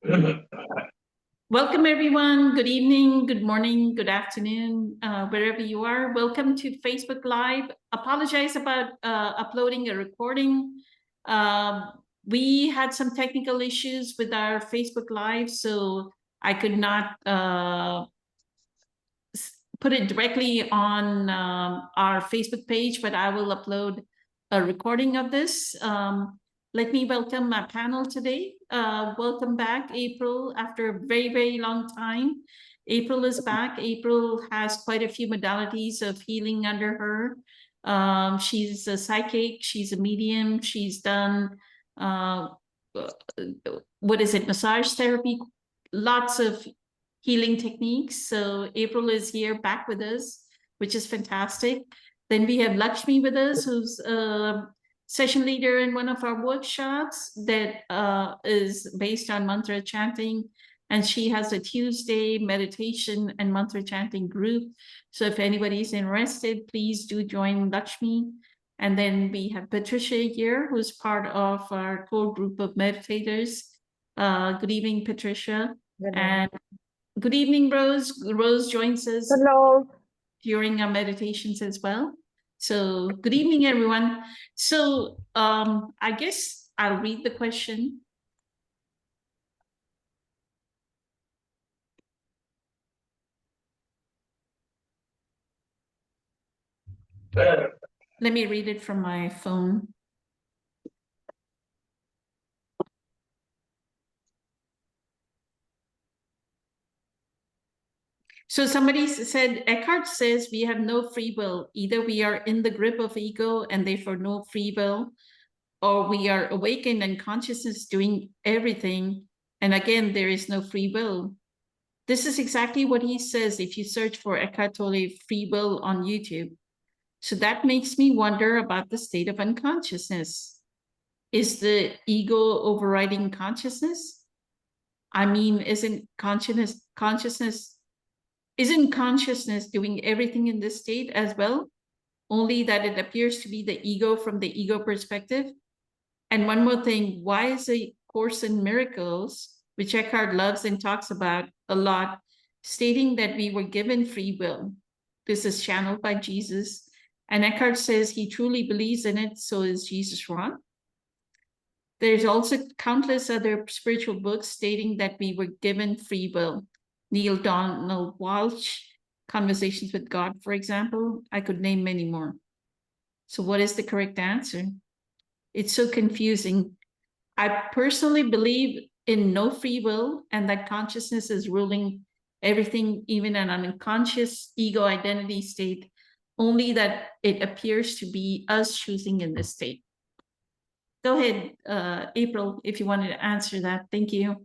Welcome, everyone. Good evening, good morning, good afternoon, wherever you are. Welcome to Facebook Live. Apologize about uploading a recording. We had some technical issues with our Facebook Live, so I could not put it directly on our Facebook page, but I will upload a recording of this. Let me welcome my panel today. Welcome back, April, after a very, very long time. April is back. April has quite a few modalities of healing under her. She's a psychic, she's a medium, she's done, what is it, massage therapy, lots of healing techniques. So April is here back with us, which is fantastic. Then we have Lakshmi with us, who's a session leader in one of our workshops that is based on mantra chanting. And she has a Tuesday meditation and mantra chanting group. So if anybody's interested, please do join Lakshmi. And then we have Patricia here, who's part of our core group of meditators. Good evening, Patricia. And good evening, Rose. Rose joins us Hello. during our meditations as well. So good evening, everyone. So I guess I'll read the question. Let me read it from my phone. So somebody said, Eckhart says we have no free will. Either we are in the grip of ego and therefore no free will, or we are awakened and consciousness doing everything. And again, there is no free will. This is exactly what he says if you search for Eckhart Tolle free will on YouTube. So that makes me wonder about the state of unconsciousness. Is the ego overriding consciousness? I mean, isn't consciousness doing everything in this state as well? Only that it appears to be the ego from the ego perspective. And one more thing, why is A Course in Miracles, which Eckhart loves and talks about a lot, stating that we were given free will? This is channeled by Jesus. And Eckhart says he truly believes in it, so is Jesus wrong? There's also countless other spiritual books stating that we were given free will. Neil Donald Walsh, Conversations with God, for example. I could name many more. So what is the correct answer? It's so confusing. I personally believe in no free will and that consciousness is ruling everything, even in an unconscious ego identity state, only that it appears to be us choosing in this state. Go ahead, April, if you wanted to answer that. Thank you.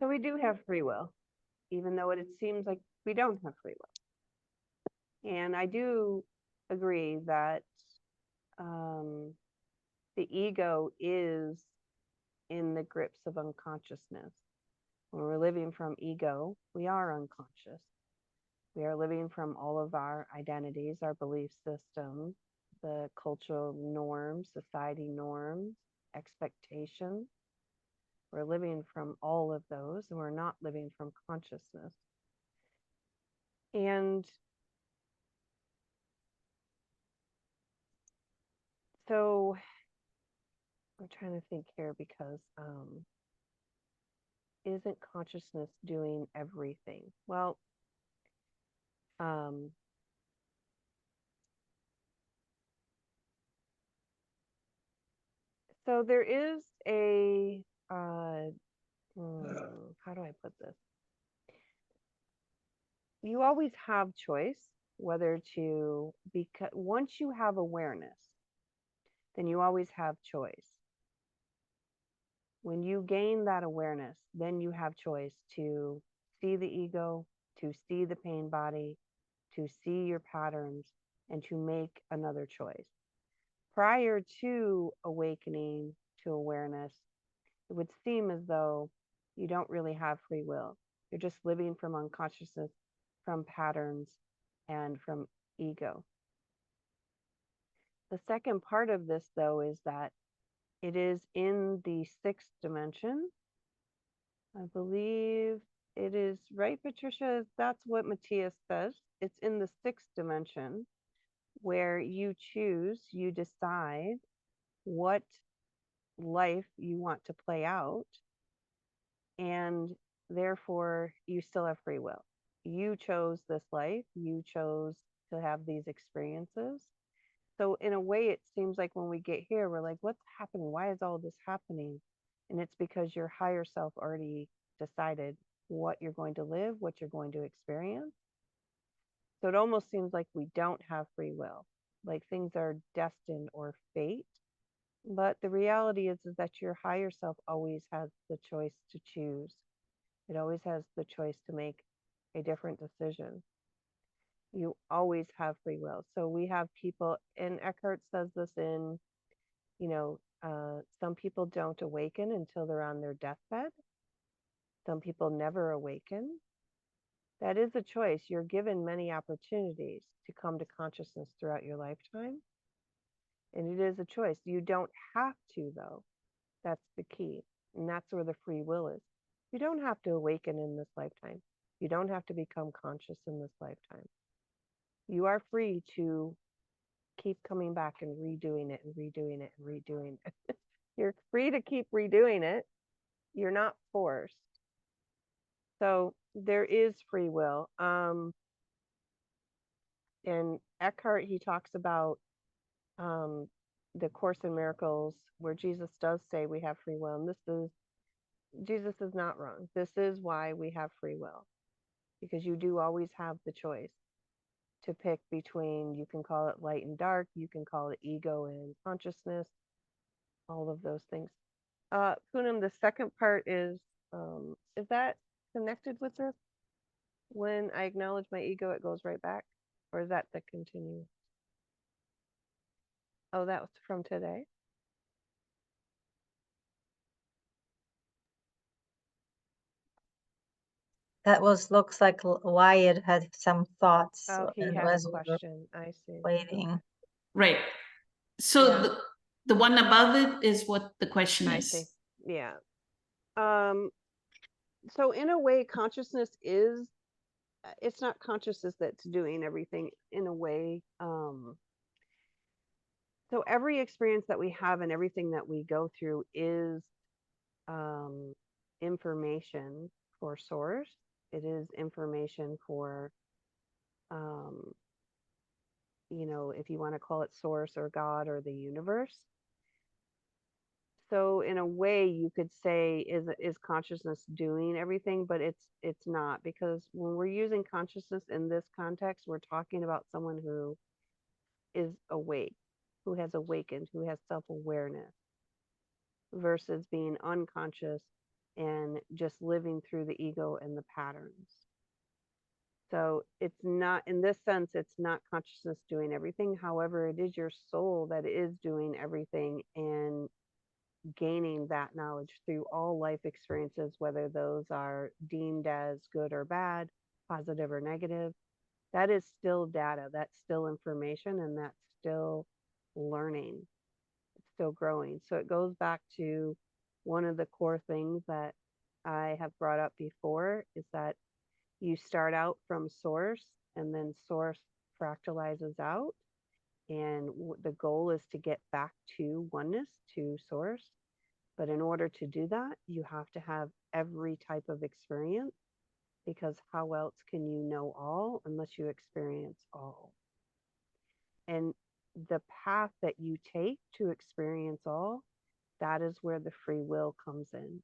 So we do have free will, even though it seems like we don't have free will. And I do agree that the ego is in the grips of unconsciousness. When we're living from ego, we are unconscious. We are living from all of our identities, our belief systems, the cultural norms, society norms, expectations. We're living from all of those, and we're not living from consciousness. And so I'm trying to think here because isn't consciousness doing everything? Well, so there is a how do I put this? You always have choice whether to, because once you have awareness, then you always have choice. When you gain that awareness, then you have choice to see the ego, to see the pain body, to see your patterns, and to make another choice. Prior to awakening to awareness, it would seem as though you don't really have free will. You're just living from unconsciousness, from patterns, and from ego. The second part of this, though, is that It is in the 6th dimension. I believe it is right, Patricia. That's what Matthias says. It's in the 6th dimension where you choose, you decide what life you want to play out, and therefore you still have free will. You chose this life, you chose to have these experiences. So in a way, it seems like when we get here, we're like, what's happening? Why is all this happening? And it's because your higher self already decided what you're going to live, what you're going to experience. So it almost seems like we don't have free will, like things are destined or fate. But the reality is that your higher self always has the choice to choose. It always has the choice to make a different decision. You always have free will. So we have people, and Eckhart says this in, some people don't awaken until they're on their deathbed. Some people never awaken. That is a choice. You're given many opportunities to come to consciousness throughout your lifetime. And it is a choice. You don't have to, though. That's the key. And that's where the free will is. You don't have to awaken in this lifetime. You don't have to become conscious in this lifetime. You are free to keep coming back and redoing it and redoing it and redoing it. You're free to keep redoing it. You're not forced. So there is free will. And Eckhart, he talks about the Course in Miracles, where Jesus does say we have free will. And Jesus is not wrong. This is why we have free will, because you do always have the choice to pick between, you can call it light and dark, you can call it ego and consciousness, all of those things. Poonam, the second part is that connected with this? When I acknowledge my ego, it goes right back? Or is that the continue? Oh, that was from today. That looks like Wyatt had some thoughts. Oh, he and had a was question. I see. waiting. Right. So Yeah. the one above it is what the question I is. see. Yeah. So in a way, consciousness is, it's not consciousness that's doing everything in a way. So every experience that we have and everything that we go through is information for source. It is information for, if you want to call it source or God or the universe. So in a way, you could say, is consciousness doing everything? But it's not, because when we're using consciousness in this context, we're talking about someone who is awake, who has awakened, who has self-awareness, versus being unconscious and just living through the ego and the patterns. So it's not, in this sense, it's not consciousness doing everything. However, it is your soul that is doing everything and gaining that knowledge through all life experiences, whether those are deemed as good or bad, positive or negative. That is still data, that's still information, and that's still learning. It's still growing. So it goes back to one of the core things that I have brought up before, is that you start out from source, and then source fractalizes out. And the goal is to get back to oneness, to source. But in order to do that, you have to have every type of experience, because how else can you know all unless you experience all? And the path that you take to experience all, that is where the free will comes in.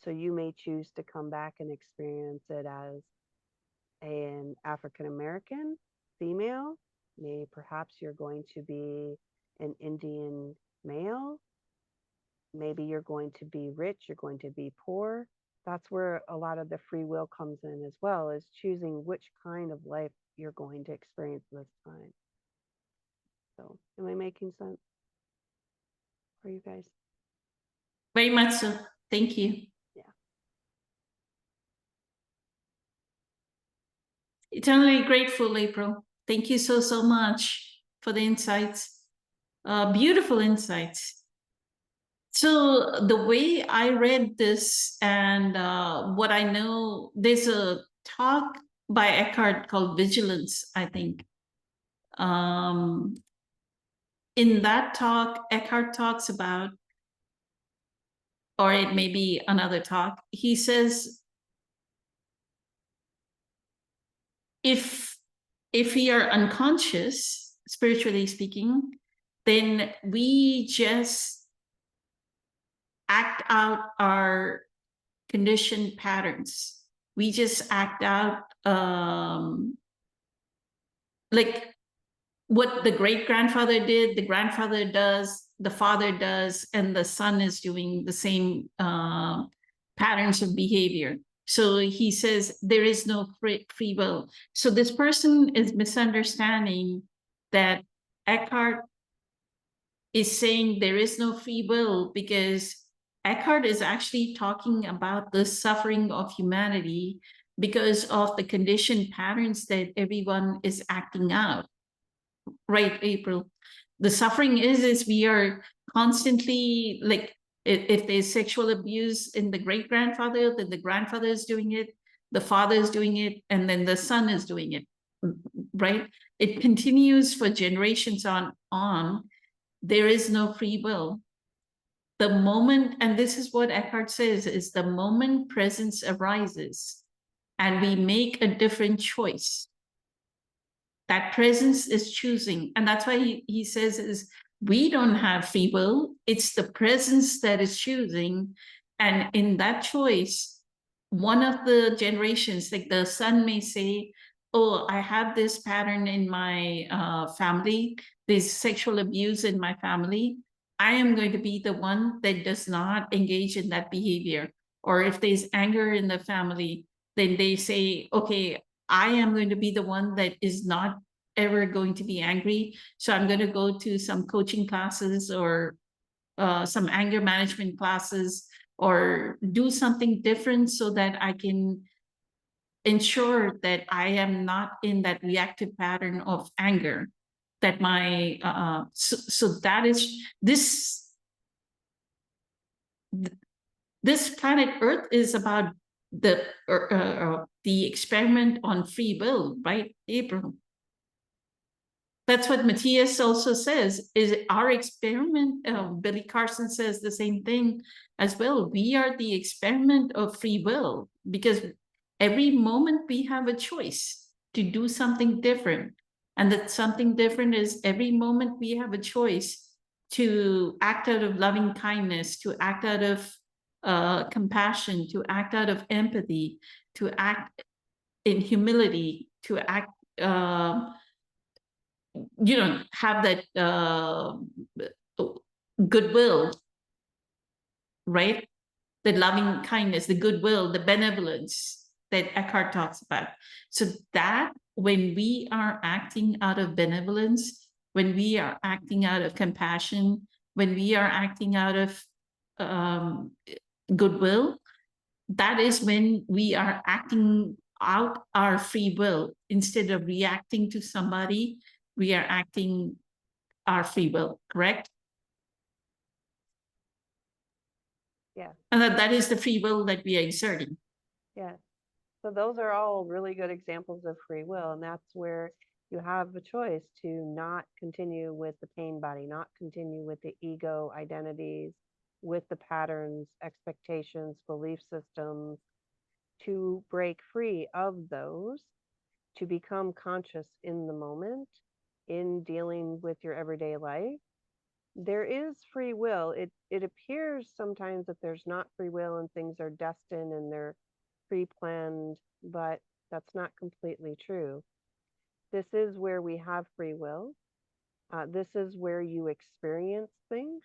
So you may choose to come back and experience it as an African American female. Maybe perhaps you're going to be an Indian male. Maybe you're going to be rich, you're going to be poor. That's where a lot of the free will comes in as well, is choosing which kind of life you're going to experience this time. So am I making sense for you guys? Very much so. Thank you. Yeah. Eternally grateful, April. Thank you so much for the insights. Beautiful insights. So the way I read this and what I know, there's a talk by Eckhart called Vigilance, I think. In that talk, Eckhart talks about, or it may be another talk, he says, if we are unconscious, spiritually speaking, then we just act out our conditioned patterns. We just act out like what the great grandfather did, the grandfather does, the father does, and the son is doing the same patterns of behavior. So he says there is no free will. So this person is misunderstanding that Eckhart is saying there is no free will, because Eckhart is actually talking about the suffering of humanity because of the conditioned patterns that everyone is acting out. Right, April? The suffering is we are constantly, like, if there's sexual abuse in the great grandfather, then the grandfather is doing it, the father is doing it, and then the son is doing it, right? It continues for generations on. There is no free will. The moment, and this is what Eckhart says, is the moment presence arises and we make a different choice, that presence is choosing. And that's why he says is we don't have free will. It's the presence that is choosing. And in that choice, one of the generations, like the son may say, oh, I have this pattern in my family, there's sexual abuse in my family. I am going to be the one that does not engage in that behavior. Or if there's anger in the family, then they say, okay, I am going to be the one that is not ever going to be angry. So I'm going to go to some coaching classes or some anger management classes, or do something different so that I can ensure that I am not in that reactive pattern of anger. That my so that is this planet Earth is about the experiment on free will, right, April? That's what Matthias also says, is our experiment. Billy Carson says the same thing as well. We are the experiment of free will, because every moment we have a choice to do something different. And that something different is every moment we have a choice to act out of loving kindness, to act out of compassion, to act out of empathy, to act in humility, to act have that goodwill, right? The loving kindness, the goodwill, the benevolence that Eckhart talks about. So that when we are acting out of benevolence, when we are acting out of compassion, when we are acting out of goodwill, that is when we are acting out our free will. Instead of reacting to somebody, we are acting our free will, correct? Yeah. And that is the free will that we are exerting. Yeah. So those are all really good examples of free will. And that's where you have a choice to not continue with the pain body, not continue with the ego identities, with the patterns, expectations, belief systems, to break free of those, to become conscious in the moment, in dealing with your everyday life. There is free will. It appears sometimes that there's not free will and things are destined and they're pre-planned, but that's not completely true. This is where we have free will. This is where you experience things.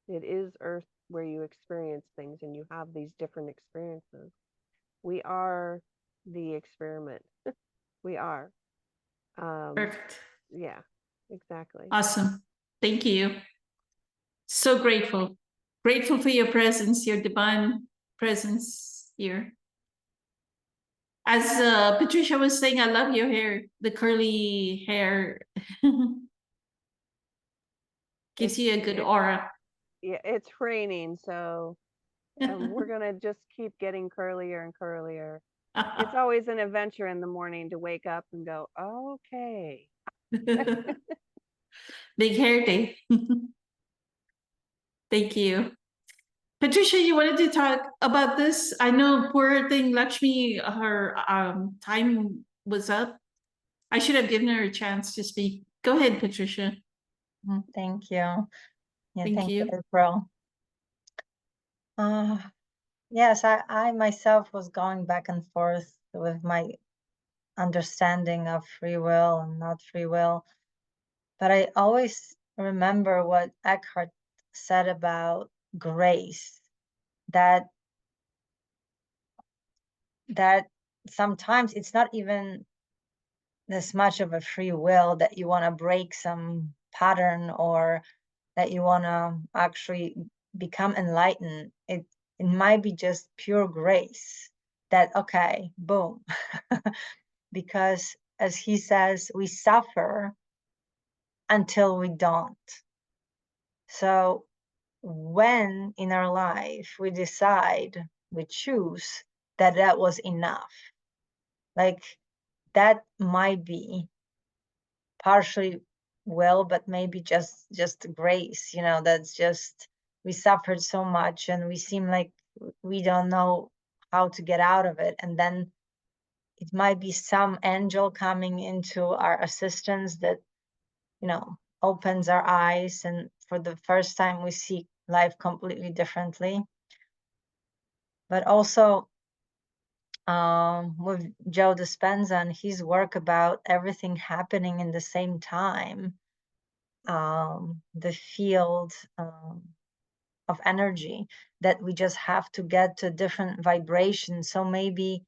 It is Earth where you experience things and you have these different experiences. We are the experiment. We are. Perfect. Yeah, exactly. Awesome. Thank you. So grateful. Grateful for your presence, your divine presence here. As Patricia was saying, I love your hair, the curly hair. Gives you a good aura. Yeah, it's raining, so we're gonna just keep getting curlier and curlier. It's always an adventure in the morning to wake up and go, okay. Big hair day. Thank you. Patricia, you wanted to talk about this? I know poor thing Lakshmi, her time was up. I should have given her a chance to speak. Go ahead, Patricia. Thank you. Yeah, Thank thank you, you. April. Yes, I myself was going back and forth with my understanding of free will and not free will. But I always remember what Eckhart said about grace, that sometimes it's not even this much of a free will that you want to break some pattern or that you want to actually become enlightened. It might be just pure grace that, okay, boom. Because as he says, we suffer until we don't. So when in our life we decide, we choose that was enough, like that might be partially will, but maybe just grace, that's just, we suffered so much and we seem like we don't know how to get out of it. And then it might be some angel coming into our assistance that, opens our eyes, and for the first time we see life completely differently. But also with Joe Dispenza and his work about everything happening in the same time, the field of energy, that we just have to get to different vibrations. So maybe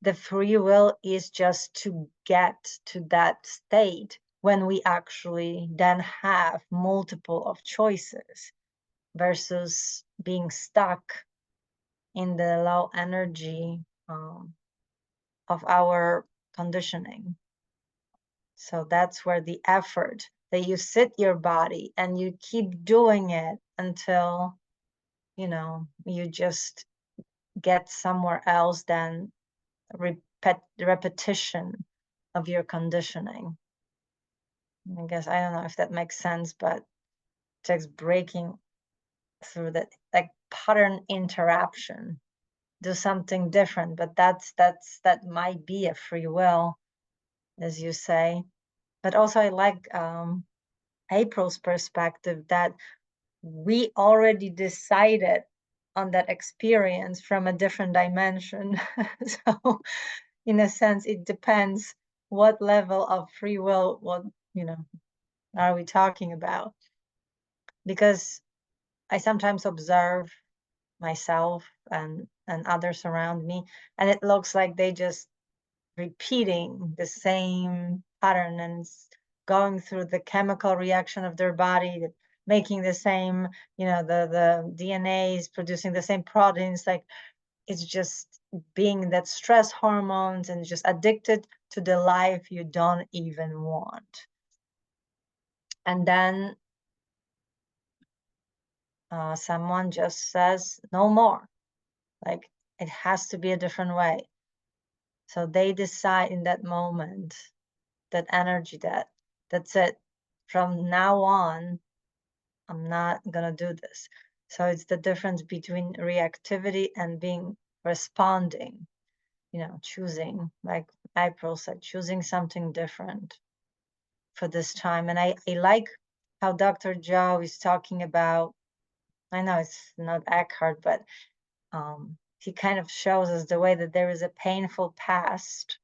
the free will is just to get to that state when we actually then have multiple of choices versus being stuck in the low energy of our conditioning. So that's where the effort that you sit your body and you keep doing it until, you just get somewhere else than repetition of your conditioning. I guess, I don't know if that makes sense, but just breaking through that, like pattern interruption, do something different. But that might be a free will, as you say. But also I like April's perspective that we already decided on that experience from a different dimension. So in a sense, it depends what level of free will, are we talking about? Because I sometimes observe myself and others around me, and it looks like they just repeating the same pattern and going through the chemical reaction of their body, making the same, the DNA is producing the same proteins. Like, it's just being that stress hormones and just addicted to the life you don't even want. And then someone just says no more, like it has to be a different way. So they decide in that moment, that energy, that's it. From now on, I'm not gonna do this. So it's the difference between reactivity and being responding, choosing, like April said, choosing something different for this time. And I like how Dr. Joe is talking about, I know it's not Eckhart, but he kind of shows us the way that there is a painful past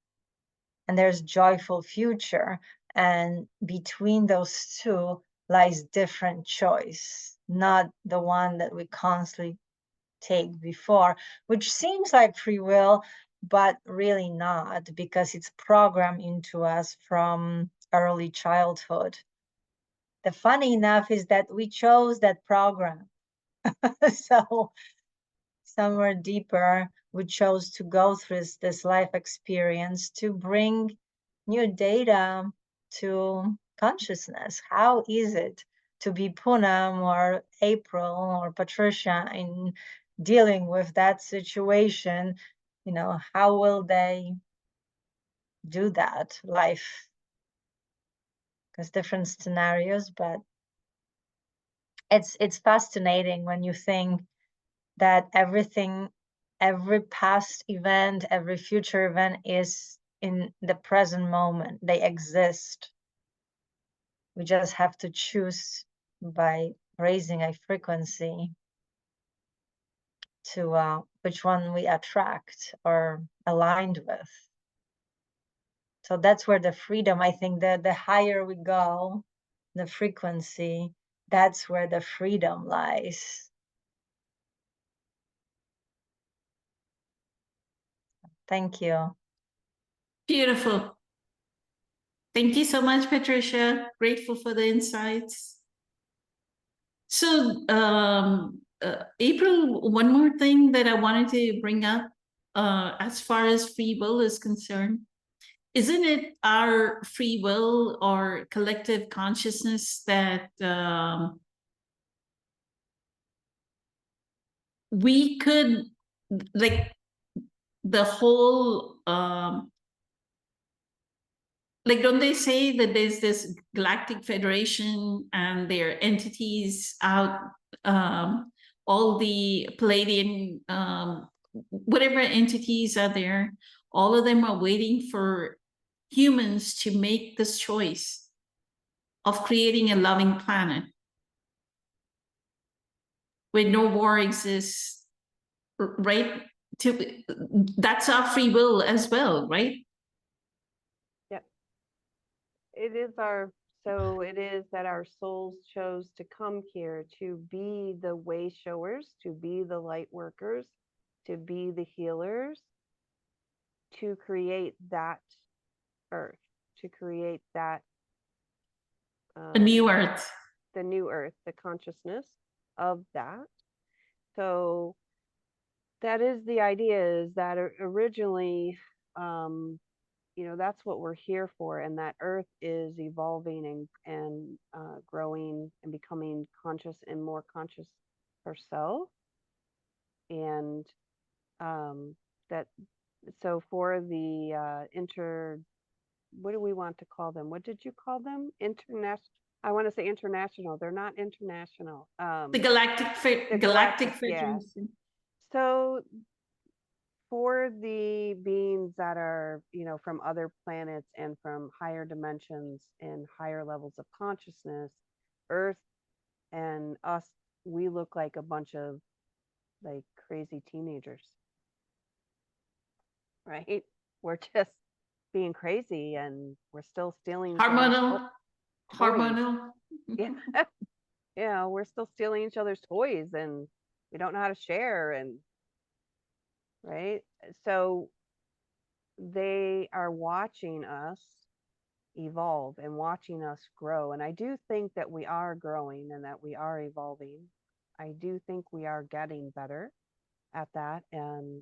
and there's joyful future, and between those two lies different choice, not the one that we constantly take before, which seems like free will, but really not, because it's programmed into us from early childhood. The funny enough is that we chose that program. So somewhere deeper, we chose to go through this life experience to bring new data to consciousness. How is it to be Poonam or April or Patricia in dealing with that situation, you know, how will they do that life? Because different scenarios, but it's fascinating when you think that everything, every past event, every future event is in the present moment. They exist. We just have to choose by raising a frequency to which one we attract or aligned with. So that's where the freedom, I think that the higher we go, the frequency, that's where the freedom lies. Thank you. Beautiful. Thank you so much, Patricia. Grateful for the insights. So, April, one more thing that I wanted to bring up, as far as free will is concerned, isn't it our free will or collective consciousness that we could, like, the whole, like, don't they say that there's this galactic federation and there are entities out, all the Palladian, whatever entities are there, all of them are waiting for humans to make this choice of creating a loving planet where no war exists, right? That's our free will as well, right? It is it is that our souls chose to come here to be the way showers, to be the light workers, to be the healers, to create that earth, to create that A new earth. the new earth, the consciousness of that. So that is the idea, is that originally, you know, that's what we're here for, and that earth is evolving and growing and becoming conscious and more conscious herself. And that, so for the what do we want to call them? What did you call them? International. I want to say international. They're not international. The Galactic yeah. Federation. So for the beings that are, you know, from other planets and from higher dimensions and higher levels of consciousness, Earth and us, we look like a bunch of like crazy teenagers, right? We're just being crazy, and we're still stealing Hormonal. yeah. Yeah, we're still stealing each other's toys, and we don't know how to share, and right. So they are watching us evolve and watching us grow. And I do think that we are growing and that we are evolving. I do think we are getting better at that, and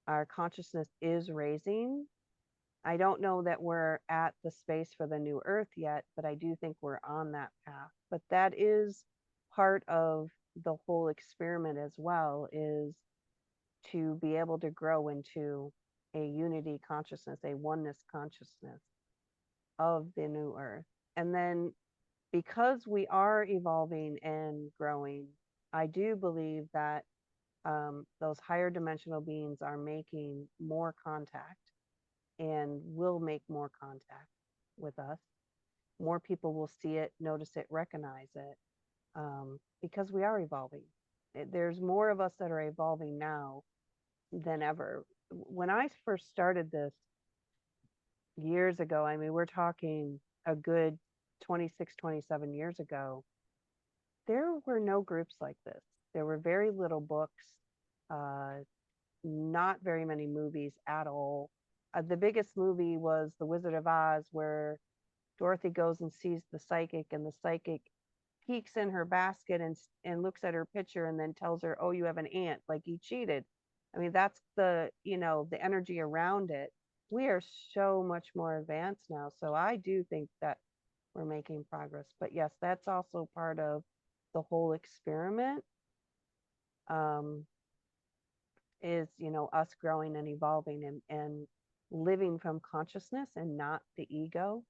our consciousness is raising. I don't know that we're at the space for the new earth yet, but I do think we're on that path. But that is part of the whole experiment as well, is to be able to grow into a unity consciousness, a oneness consciousness of the new earth. And then because we are evolving and growing, I do believe that those higher dimensional beings are making more contact and will make more contact with us. More people will see it, notice it, recognize it, because we are evolving. There's more of us that are evolving now than ever. When I first started this years ago, I mean, we're talking a good 26, 27 years ago, there were no groups like this. There were very little books, not very many movies at all. The biggest movie was The Wizard of Oz, where Dorothy goes and sees the psychic, and the psychic peeks in her basket and looks at her picture and then tells her, "Oh, you have an aunt, like you cheated." I mean, that's the, you know, the energy around it. We are so much more advanced now. So I do think that we're making progress. But yes, that's also part of the whole experiment. Is, you know, us growing and evolving and living from consciousness and not the ego,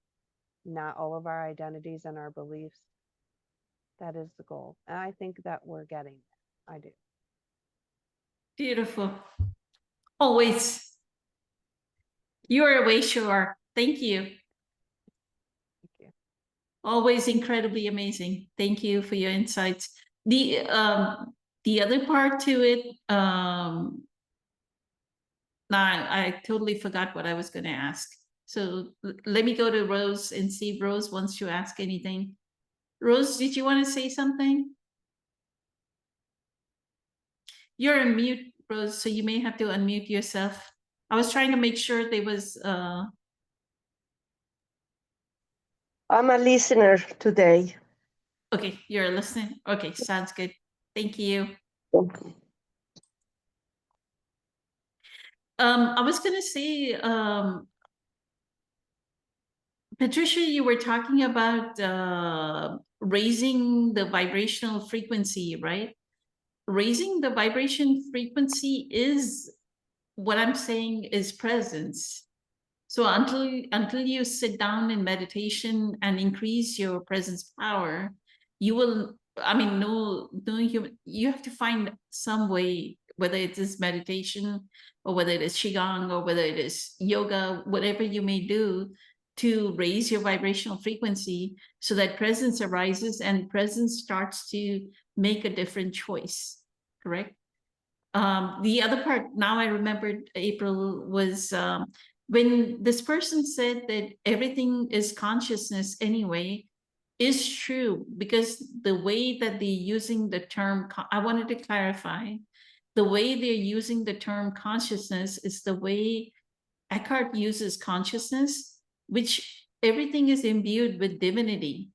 not all of our identities and our beliefs. That is the goal. And I think that we're getting there. I do. Beautiful. Always. You are way sure. Thank you. Thank you. Always incredibly amazing. Thank you for your insights. The other part to it, now I totally forgot what I was going to ask. So let me go to Rose and see if Rose wants to ask anything. Rose, did you want to say something? You're on mute, Rose, so you may have to unmute yourself. I was trying to make sure there was I'm a listener today. okay, you're listening. Okay, sounds good. Thank you. I was gonna say, Patricia, you were talking about raising the vibrational frequency, right? Raising the vibration frequency is what I'm saying is presence. So until you sit down in meditation and increase your presence power, you will, I mean, no human, you have to find some way, whether it is meditation or whether it is Qigong or whether it is yoga, whatever you may do to raise your vibrational frequency so that presence arises and presence starts to make a different choice, correct? The other part, now I remembered, April, was when this person said that everything is consciousness anyway, is true, because the way that they're using the term, I wanted to clarify, the way they're using the term consciousness is the way Eckhart uses consciousness, which everything is imbued with divinity.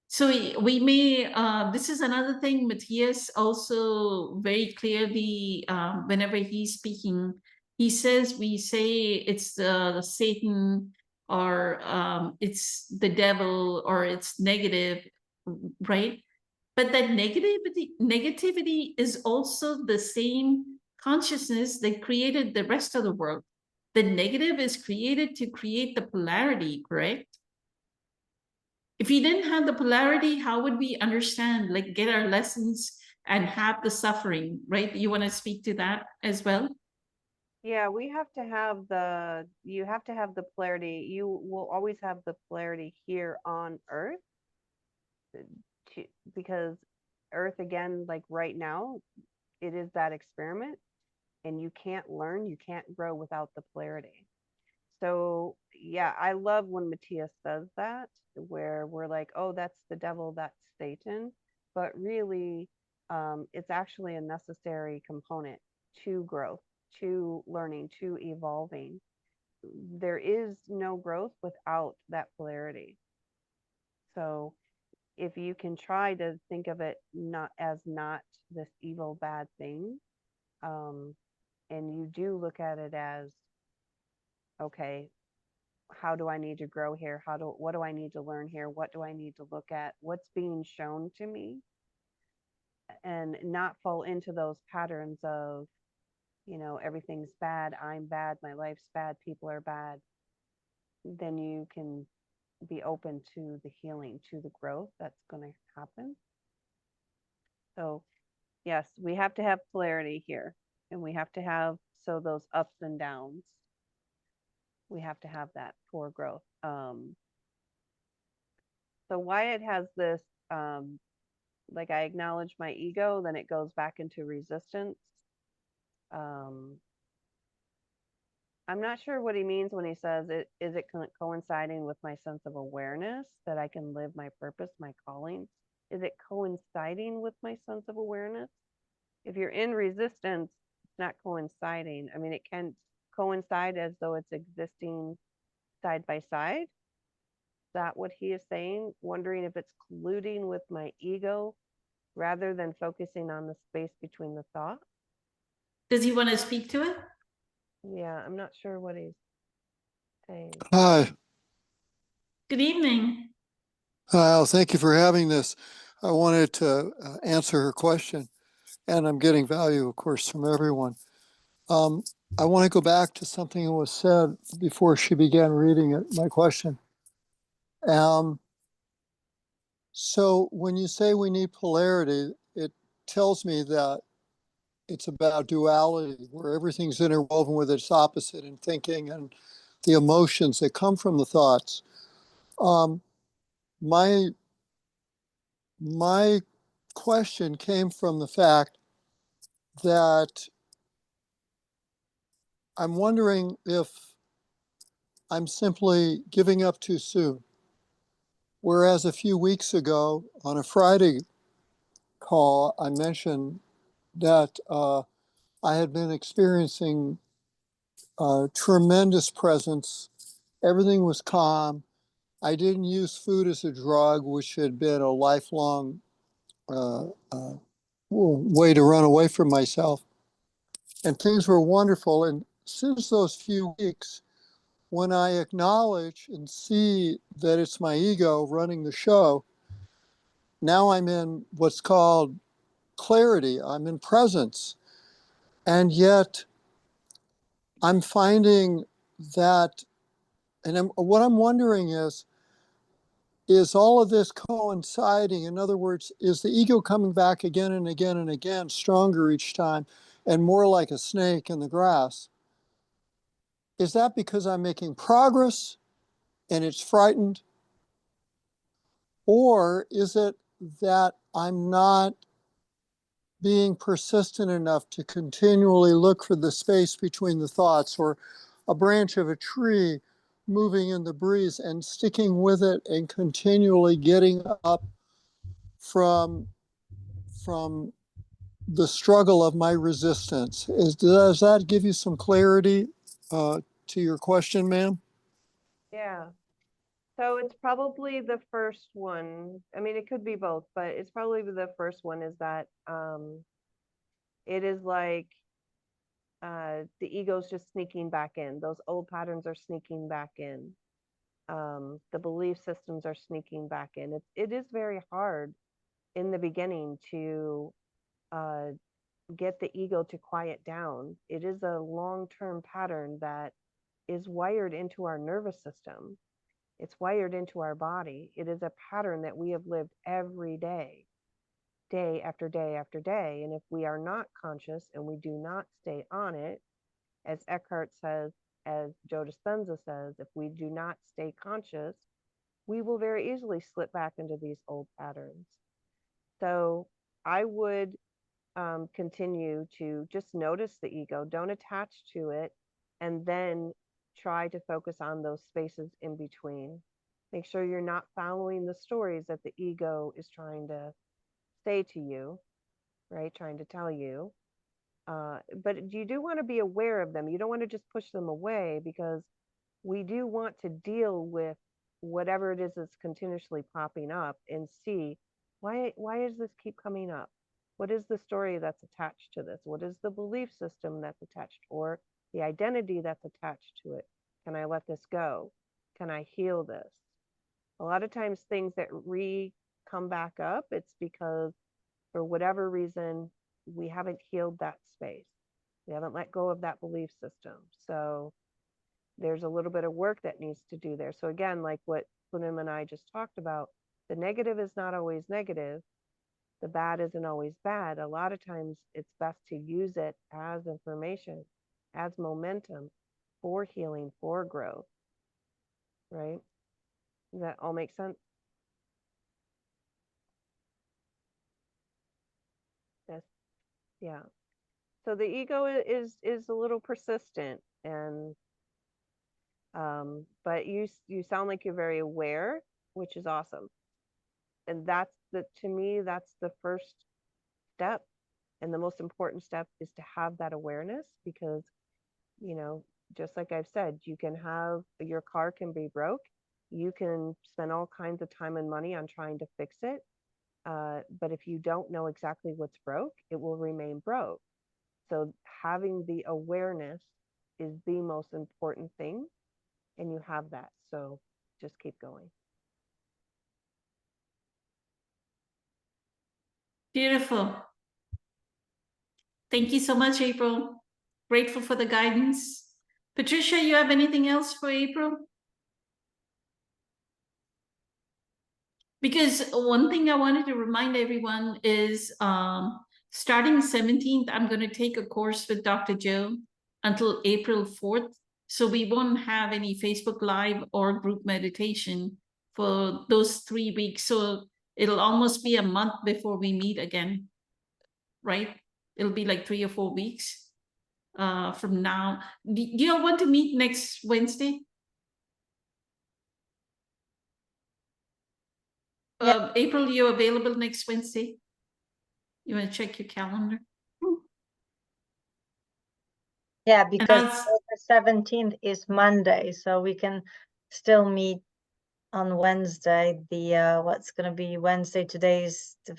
So we may, this is another thing, Matthias also very clearly, whenever he's speaking, he says, we say it's Satan or it's the devil or it's negative, right? But that negativity is also the same consciousness that created the rest of the world. The negative is created to create the polarity, correct? If we didn't have the polarity, how would we understand, like get our lessons and have the suffering, right? You want to speak to that as well? Yeah, we have to have you have to have the polarity. You will always have the polarity here on Earth because Earth, again, like right now, it is that experiment and you can't learn, you can't grow without the polarity. So yeah, I love when Matthias says that, where we're like, oh, that's the devil, that's Satan. But really, it's actually a necessary component to growth, to learning, to evolving. There is no growth without that polarity. So if you can try to think of it not this evil, bad thing, and you do look at it as, okay, how do I need to grow here? What do I need to learn here? What do I need to look at? What's being shown to me? And not fall into those patterns of, you know, everything's bad, I'm bad, my life's bad, people are bad. Then you can be open to the healing, to the growth that's going to happen. So yes, we have to have polarity here, and we have to have, so those ups and downs, we have to have that for growth. So Wyatt has this, like, I acknowledge my ego, then it goes back into resistance. I'm not sure what he means when he says it. Is it coinciding with my sense of awareness that I can live my purpose, my calling? Is it coinciding with my sense of awareness? If you're in resistance, it's not coinciding. I mean, it can coincide as though it's existing side by side. Is that what he is saying? Wondering if it's colluding with my ego rather than focusing on the space between the thought. Does he want to speak to it? Yeah, I'm not sure what he's saying. Hi. Good evening. Thank you for having this. I wanted to answer her question, and I'm getting value, of course, from everyone. Um, I want to go back to something that was said before she began reading it, my question. Um, so when you say we need polarity, it tells me that it's about duality, where everything's interwoven with its opposite in thinking and the emotions that come from the thoughts. Um, my my question came from the fact that I'm wondering if I'm simply giving up too soon. Whereas a few weeks ago on a Friday call, I mentioned that I had been experiencing tremendous presence. Everything was calm. I didn't use food as a drug, which had been a lifelong uh, uh, way to run away from myself. And things were wonderful. And since those few weeks, when I acknowledge and see that it's my ego running the show, now I'm in what's called clarity. I'm in presence. And yet I'm finding that, what I'm wondering is all of this coinciding? In other words, is the ego coming back again and again and again, stronger each time and more like a snake in the grass? Is that because I'm making progress and it's frightened? Or is it that I'm not being persistent enough to continually look for the space between the thoughts, or a branch of a tree moving in the breeze and sticking with it and continually getting up from the struggle of my resistance? Does that give you some clarity to your question, ma'am? Yeah. So it's probably the first one. I mean, it could be both, but it's probably the first one is that it is like the ego's just sneaking back in. Those old patterns are sneaking back in. The belief systems are sneaking back in. It is very hard in the beginning to uh, get the ego to quiet down. It is a long-term pattern that is wired into our nervous system. It's wired into our body. It is a pattern that we have lived every day, day after day after day. And if we are not conscious and we do not stay on it, as Eckhart says, as Joe Dispenza says, if we do not stay conscious, we will very easily slip back into these old patterns. So I would continue to just notice the ego, don't attach to it, and then try to focus on those spaces in between. Make sure you're not following the stories that the ego is trying to say to you, right? Trying to tell you. But you do want to be aware of them. You don't want to just push them away, because we do want to deal with whatever it is that's continuously popping up and see why does this keep coming up? What is the story that's attached to this? What is the belief system that's attached, or the identity that's attached to it? Can I let this go? Can I heal this? A lot of times things that come back up, it's because for whatever reason we haven't healed that space. We haven't let go of that belief system. So there's a little bit of work that needs to do there. So again, like what Poonam and I just talked about, the negative is not always negative. The bad isn't always bad. A lot of times it's best to use it as information, as momentum for healing, for growth, right? Does that all make sense? Yes. Yeah. So the ego is a little persistent, and but you sound like you're very aware, which is awesome. And that's to me, that's the first step. And the most important step is to have that awareness, because, you know, just like I've said, you can have your car can be broke. You can spend all kinds of time and money on trying to fix it. But if you don't know exactly what's broke, it will remain broke. So having the awareness is the most important thing, and you have that. So just keep going. Beautiful. Thank you so much, April. Grateful for the guidance. Patricia, you have anything else for April? Because one thing I wanted to remind everyone is starting 17th, I'm going to take a course with Dr. Joe until April 4th. So we won't have any Facebook Live or group meditation for those 3 weeks. So it'll almost be a month before we meet again, right? It'll be like 3 or 4 weeks from now. Do you all want to meet next Wednesday? Yeah. April, you available next Wednesday? You want to check your calendar? Yeah, because I'll- the 17th is Monday, so we can still meet on Wednesday. The what's gonna be Wednesday? Today's the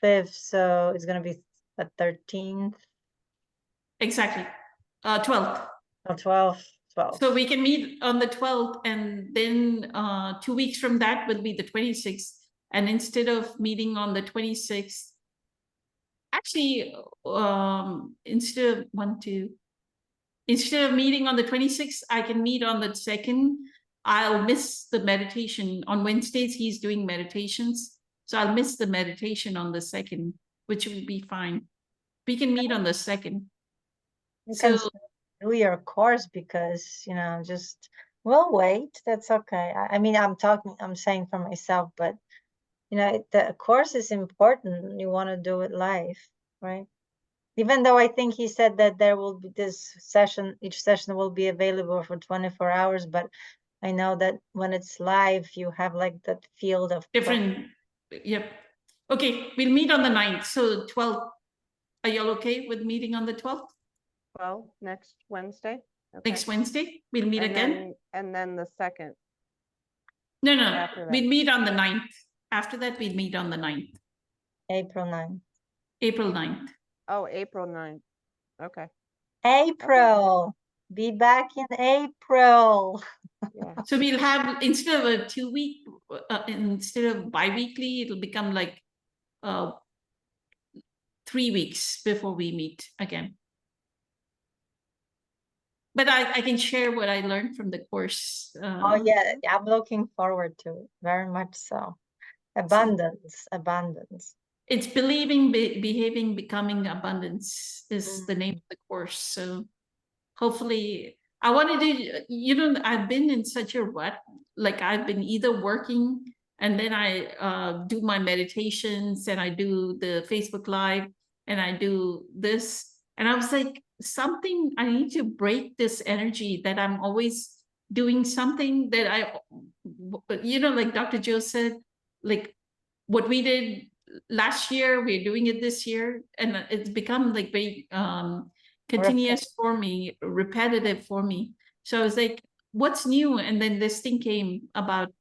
5th, so it's gonna be the 13th Exactly. 12th. or 12th. So we can meet on the 12th, and then 2 weeks from that will be the 26th. And instead of meeting on the 26th, actually, instead of meeting on the 26th, I can meet on the 2nd. I'll miss the meditation. On Wednesdays, he's doing meditations. So I'll miss the meditation on the 2nd, which will be fine. We can meet on the 2nd. You So can still do your course because, just we'll wait. That's okay. I mean, I'm saying for myself, but the course is important. You want to do it live, right? Even though I think he said that there will be each session will be available for 24 hours, but I know that when it's live, you have like that field of different, yep. Okay, we'll meet on the 9th. So 12th, are y'all okay with meeting on the 12th? Well, next Wednesday. Okay. Next Wednesday, we'll meet And again? then- And then the second. No, after that. we'll meet on the 9th. After that, we'll meet on the 9th, April 9th. April 9th. Oh, April 9th. Okay, April. Be back in April. yeah. So we'll have, instead of a 2-week, instead of bi-weekly, it'll become like 3 weeks before we meet again. But I can share what I learned from the course. Oh yeah, I'm looking forward to it very much so. Abundance. It's believing, behaving, becoming abundance is the name of the course. So hopefully I wanted to, I've been in such a rut. Like I've been either working and then I do my meditations and I do the Facebook Live and I do this. And I was like, I need to break this energy that I'm always doing something that like Dr. Joe said, like what we did last year, we're doing it this year. And it's become like very continuous for me, repetitive for me. So I was like, what's new? And then this thing came about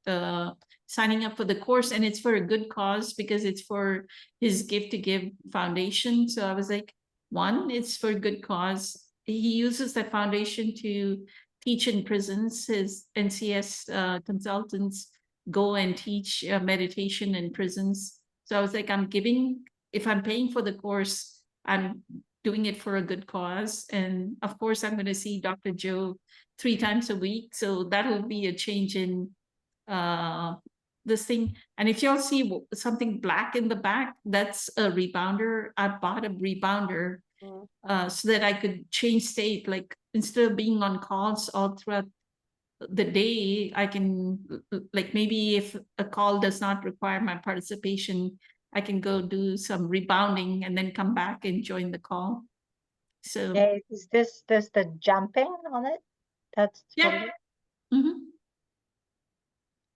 signing up for the course, and it's for a good cause because it's for his Gift to Give Foundation. So I was like, one, it's for a good cause. He uses that foundation to teach in prisons. His NCS consultants go and teach meditation in prisons. So I was like, if I'm paying for the course, I'm doing it for a good cause. And of course, I'm going to see Dr. Joe 3 times a week. So that'll be a change in this thing. And if y'all see something black in the back, that's a rebounder. I bought a rebounder so that I could change state. Like instead of being on calls all throughout the day, I can, like maybe if a call does not require my participation, I can go do some rebounding and then come back and join the call. So Is this the jumping on it? That's what yeah. it is? Mm-hmm.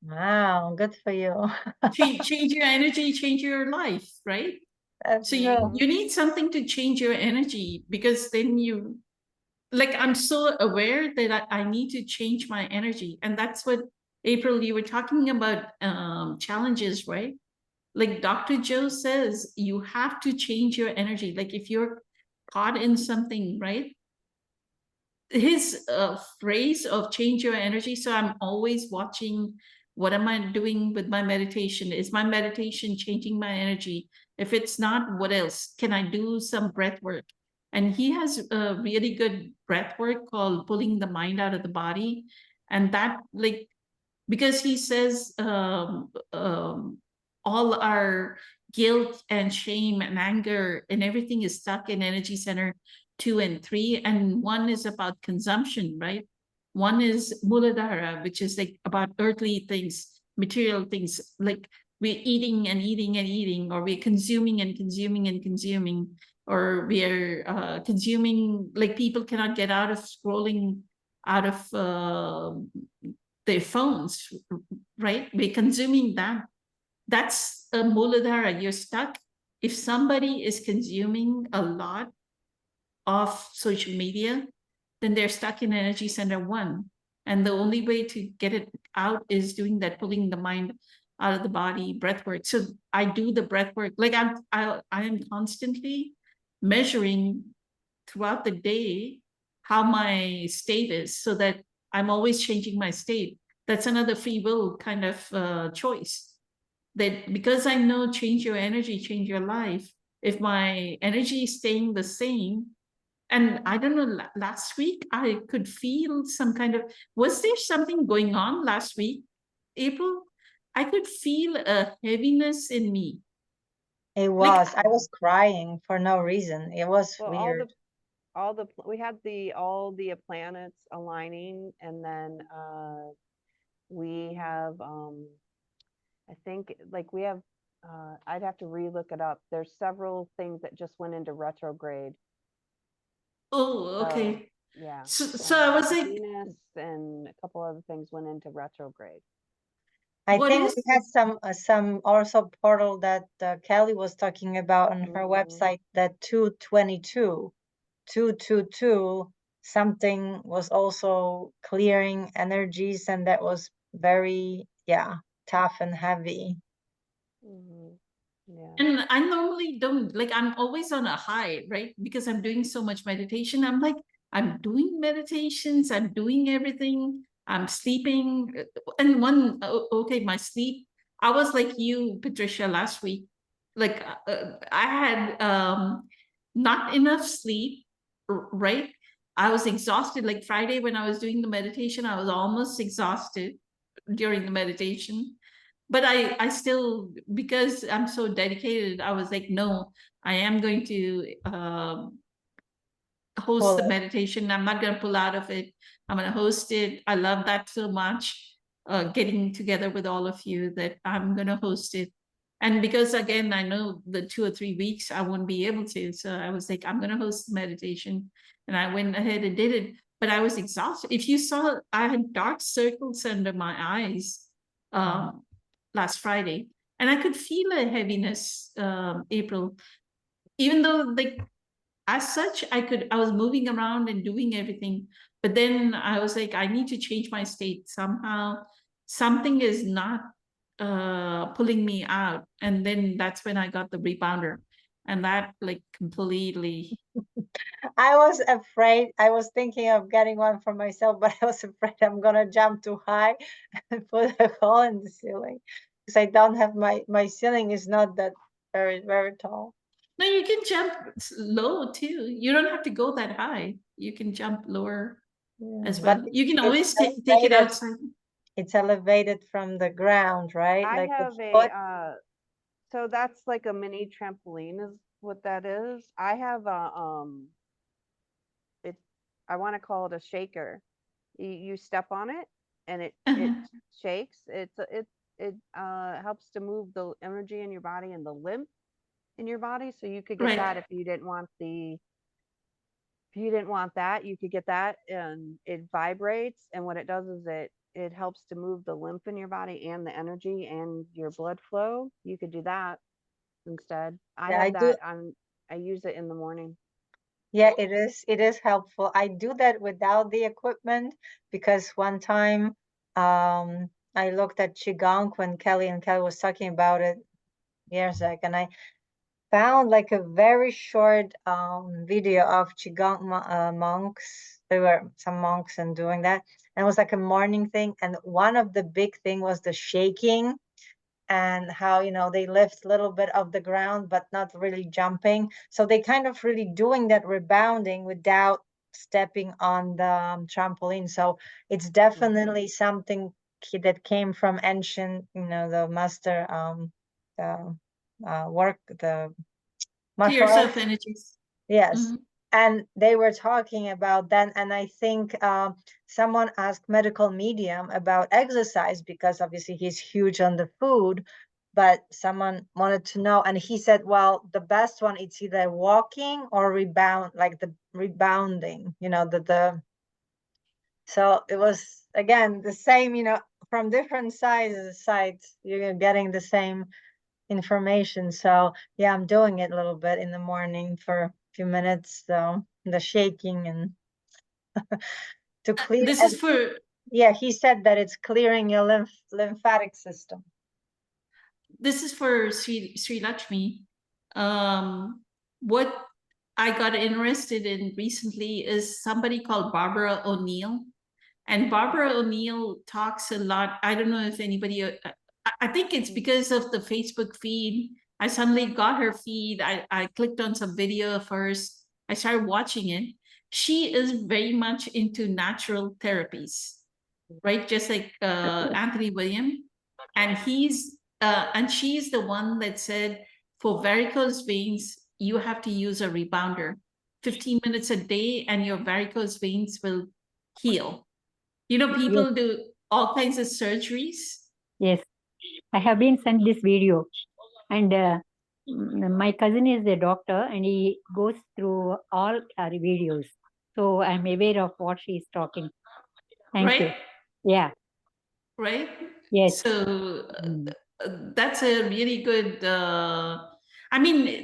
Wow, good for you. change your energy, change your life, right? That's So true. you need something to change your energy, because then I'm so aware that I need to change my energy. And that's what, April, you were talking about challenges, right? Like Dr. Joe says, you have to change your energy. Like if you're caught in something, right? His phrase of change your energy. So I'm always watching, what am I doing with my meditation? Is my meditation changing my energy? If it's not, what else? Can I do some breath work? And he has a really good breath work called pulling the mind out of the body. And that, like, because he says all our guilt and shame and anger and everything is stuck in energy center 2 and 3, and 1 is about consumption, right? 1 is Muladhara, which is like about earthly things, material things, like we're eating and eating and eating, or we're consuming and consuming and consuming, or we're consuming, like people cannot get out of scrolling out of their phones, right? We're consuming that. That's a Muladhara. You're stuck. If somebody is consuming a lot of social media, then they're stuck in energy center 1. And the only way to get it out is doing that, pulling the mind out of the body, breath work. So I do the breath work. Like I am constantly measuring throughout the day how my state is, so that I'm always changing my state. That's another free will kind of choice. That because I know change your energy, change your life. If my energy is staying the same, and I don't know, last week I could feel some kind of, was there something going on last week, April? I could feel a heaviness in me. It Like, was. I was crying for no reason. It was Well, weird. we had all the planets aligning, and then we have I think like we have I'd have to relook it up. There's several things that just went into retrograde. oh, okay. Yeah. So I was like, Venus and a couple other things went into retrograde. I what think is we had some also portal that Kelly was talking about on her Mhm. website, that 222 something was also clearing energies, and that was very, yeah, tough and heavy. Mhm. Yeah. and I normally don't, like, I'm always on a high, right? Because I'm doing so much meditation. I'm like, I'm doing meditations, I'm doing everything, I'm sleeping. And okay, my sleep, I was like you, Patricia, last week. Like, I had not enough sleep, right? I was exhausted. Like Friday, when I was doing the meditation, I was almost exhausted during the meditation. But I still, because I'm so dedicated, I was like, no, I am going to host the Well, meditation. I'm not going to pull out of it. I'm going to host it. I love that so much, getting together with all of you, that I'm going to host it. And because again, I know the 2 or 3 weeks I won't be able to. So I was like, I'm going to host the meditation. And I went ahead and did it. But I was exhausted. If you saw, I had dark circles under my eyes last Friday. And I could feel a heaviness, April, even though, like, as such, I was moving around and doing everything, but then I was like, I need to change my state somehow. Something is not pulling me out. And then that's when I got the rebounder, and that, like, completely. I was afraid. I was thinking of getting one for myself, but I was afraid I'm gonna jump too high and put a hole in the ceiling, because I don't have my ceiling is not that very tall. No, you can jump low too. You don't have to go that high. You can jump lower Yeah, as but well. You can it's always take it elevated. outside. It's elevated from the ground, right? I Like a have foot. so that's like a mini trampoline is what that is. I have a it I want to call it a shaker. You step on it and it shakes. It helps to move the energy in your body and the lymph in your body. So you could get that Right. if you didn't want that, you could get that, and it vibrates, and what it does is it helps to move the lymph in your body and the energy and your blood flow. You could do that instead. I Yeah, I have do. that I use it in the morning. Yeah, it is helpful. I do that without the equipment, because one time I looked at Qigong when Kelly was talking about it years ago, and I found like a very short video of Qigong monks. There were some monks and doing that. And it was like a morning thing. And one of the big thing was the shaking. and how, they lift a little bit of the ground, but not really jumping. So they kind of really doing that rebounding without stepping on the trampoline. So it's definitely something that came from ancient, the master, the the martial Clears arts. of energies. Yes. Mhm. And they were talking about that. And I think someone asked medical medium about exercise, because obviously he's huge on the food, but someone wanted to know. And he said, well, the best one, it's either walking or rebound, like the rebounding, so it was, again, the same, from different sites, you're getting the same information. So yeah, I'm doing it a little bit in the morning for a few minutes, so the shaking and to clear. This And is for yeah, he said that it's clearing your lymphatic system. Sri Lakshmi. What I got interested in recently is somebody called Barbara O'Neill. And Barbara O'Neill talks a lot. I don't know if anybody, I think it's because of the Facebook feed. I suddenly got her feed. I clicked on some video of hers. I started watching it. She is very much into natural therapies, right? Just like Anthony William. And she's the one that said for varicose veins, you have to use a rebounder 15 minutes a day and your varicose veins will heal. People do all kinds of surgeries. Yes, I have been sent this video, and my cousin is a doctor, and he goes through all her videos. So I'm aware of what she is talking. Thank you. Right? Yeah. Right? Yes. So Mm. that's a really good,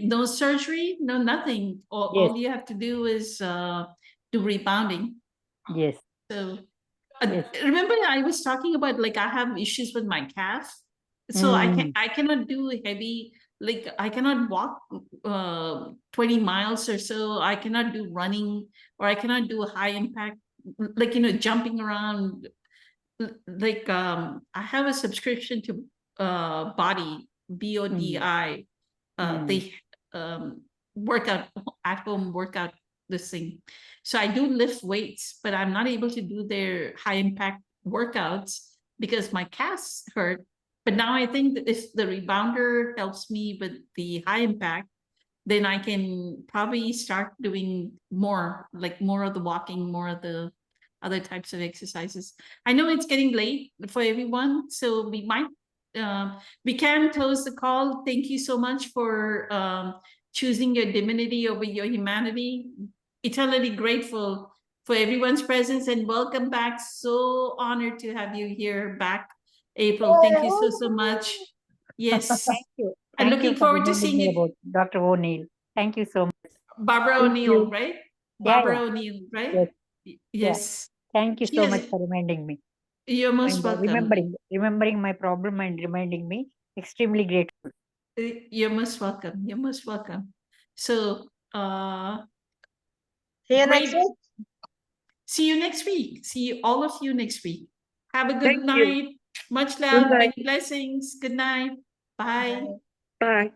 no surgery, no nothing. Yes. All you have to do is do rebounding. Yes. So Yes. remember I was talking about, like, I have issues with my calf. So I cannot do heavy, like I cannot walk 20 miles or so. I cannot do running, or I cannot do high impact, like, jumping around. Like I have a subscription to Body, BODI. They workout at home workout this thing. So I do lift weights, but I'm not able to do their high impact workouts because my calves hurt. But now I think that if the rebounder helps me with the high impact, then I can probably start doing more of the walking, more of the other types of exercises. I know it's getting late for everyone, so we can close the call. Thank you so much for choosing your divinity over your humanity. Eternally grateful for everyone's presence, and welcome back. So honored to have you here back, April. Thank you so much. Yes. Thank you. I'm Thank you looking for forward to reminding seeing me you. about Dr. O'Neill. Thank you so much. Barbara Thank O'Neill, you. right? Yeah, Barbara yeah. O'Neill, right? Yes. Yes. Thank you She so has- much for reminding me. You're most And welcome. remembering my problem and reminding me. Extremely grateful. You're most welcome. You're most welcome. So, See you next great. week. See you next week. See all of you next week. Have a good Thank you. night. Much love. night. Many blessings. Good night. Bye. Bye.